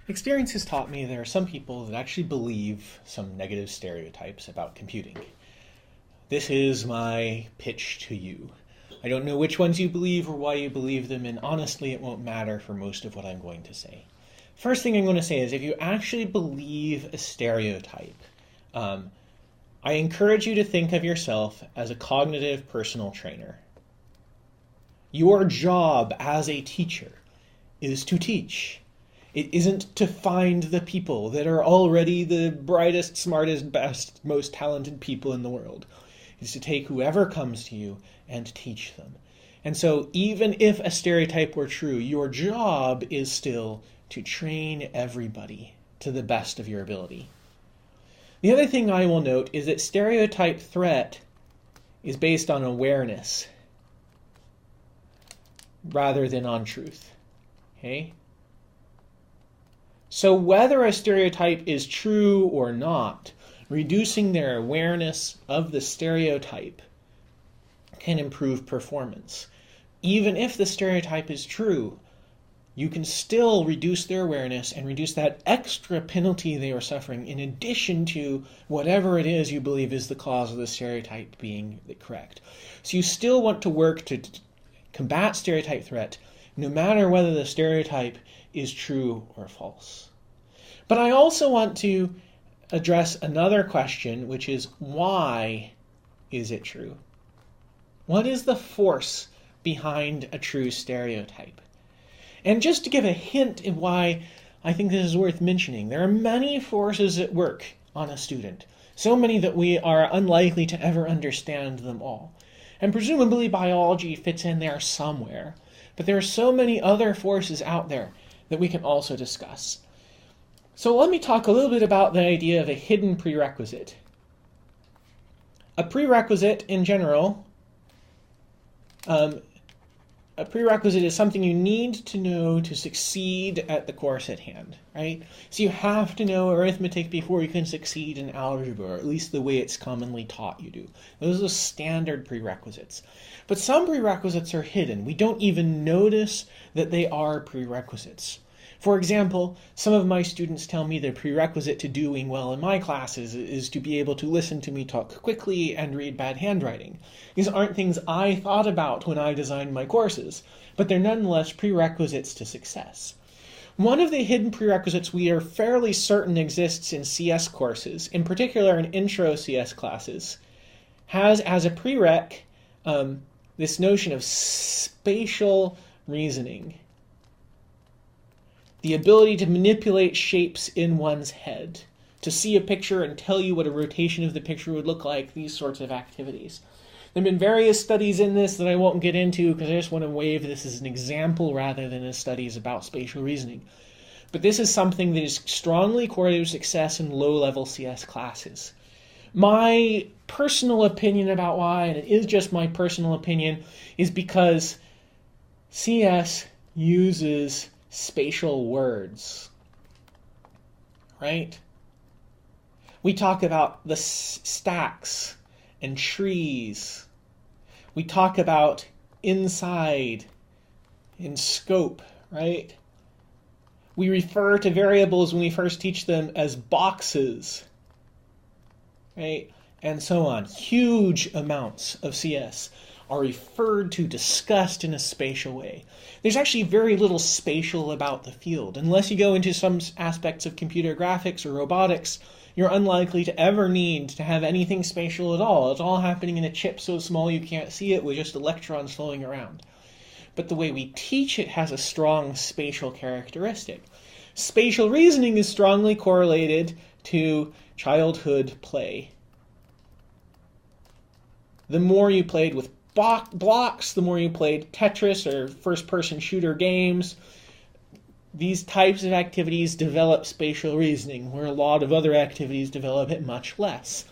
Experience has taught me there are some people that actually believe some negative stereotypes about computing. This is my pitch to you. I don't know which ones you believe or why you believe them, and honestly, it won't matter for most of what I'm going to say. First thing I'm going to say is if you actually believe a stereotype, I encourage you to think of yourself as a cognitive personal trainer. Your job as a teacher is to teach. It isn't to find the people that are already the brightest, smartest, best, most talented people in the world. It's to take whoever comes to you and teach them. And so even if a stereotype were true, your job is still to train everybody to the best of your ability. The other thing I will note is that stereotype threat is based on awareness rather than on truth. Okay? So whether a stereotype is true or not, reducing their awareness of the stereotype can improve performance. Even if the stereotype is true, you can still reduce their awareness and reduce that extra penalty they are suffering in addition to whatever it is you believe is the cause of the stereotype being correct. So you still want to work to combat stereotype threat, no matter whether the stereotype is true or false. But I also want to address another question, which is why is it true? What is the force behind a true stereotype? And just to give a hint of why I think this is worth mentioning, there are many forces at work on a student, so many that we are unlikely to ever understand them all. And presumably biology fits in there somewhere, but there are so many other forces out there that we can also discuss. So let me talk a little bit about the idea of a hidden prerequisite. A prerequisite in general, a prerequisite is something you need to know to succeed at the course at hand, right? So you have to know arithmetic before you can succeed in algebra, or at least the way it's commonly taught you do. Those are standard prerequisites. But some prerequisites are hidden. We don't even notice that they are prerequisites. For example, some of my students tell me the prerequisite to doing well in my classes is to be able to listen to me talk quickly and read bad handwriting. These aren't things I thought about when I designed my courses, but they're nonetheless prerequisites to success. One of the hidden prerequisites we are fairly certain exists in CS courses, in particular in intro CS classes, has as a prereq this notion of spatial reasoning. The ability to manipulate shapes in one's head, to see a picture and tell you what a rotation of the picture would look like, these sorts of activities. There have been various studies in this that I won't get into because I just want to wave this as an example rather than as studies about spatial reasoning. But this is something that is strongly correlated with success in low-level CS classes. My personal opinion about why, and it is just my personal opinion, is because CS uses spatial words, right? We talk about the stacks and trees. We talk about inside and scope, right? We refer to variables when we first teach them as boxes, right? And so on. Huge amounts of CS are referred to, discussed in a spatial way. There's actually very little spatial about the field. Unless you go into some aspects of computer graphics or robotics, you're unlikely to ever need to have anything spatial at all. It's all happening in a chip so small you can't see it with just electrons flowing around. But the way we teach it has a strong spatial characteristic. Spatial reasoning is strongly correlated to childhood play. The more you played with blocks, the more you played Tetris or first-person shooter games, these types of activities develop spatial reasoning, where a lot of other activities develop it much less.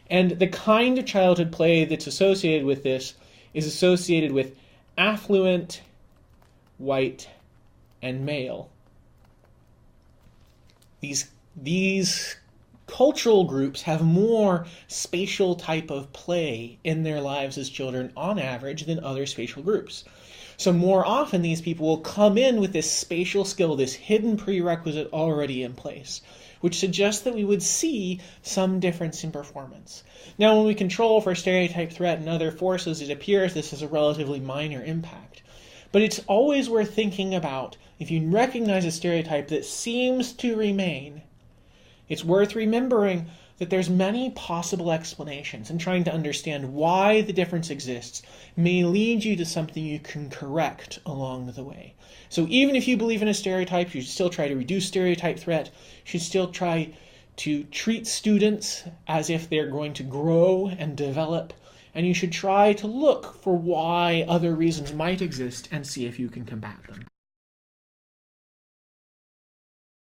And the kind of childhood play that's associated with this is associated with affluent, white, and male. These cultural groups have more spatial type of play in their lives as children on average than other spatial groups. So more often these people will come in with this spatial skill, this hidden prerequisite already in place, which suggests that we would see some difference in performance. Now, when we control for stereotype threat and other forces, it appears this is a relatively minor impact. But it's always worth thinking about, if you recognize a stereotype that seems to remain, it's worth remembering that there's many possible explanations, and trying to understand why the difference exists may lead you to something you can correct along the way. So even if you believe in a stereotype, you should still try to reduce stereotype threat. You should still try to treat students as if they're going to grow and develop, and you should try to look for why other reasons might exist and see if you can combat them.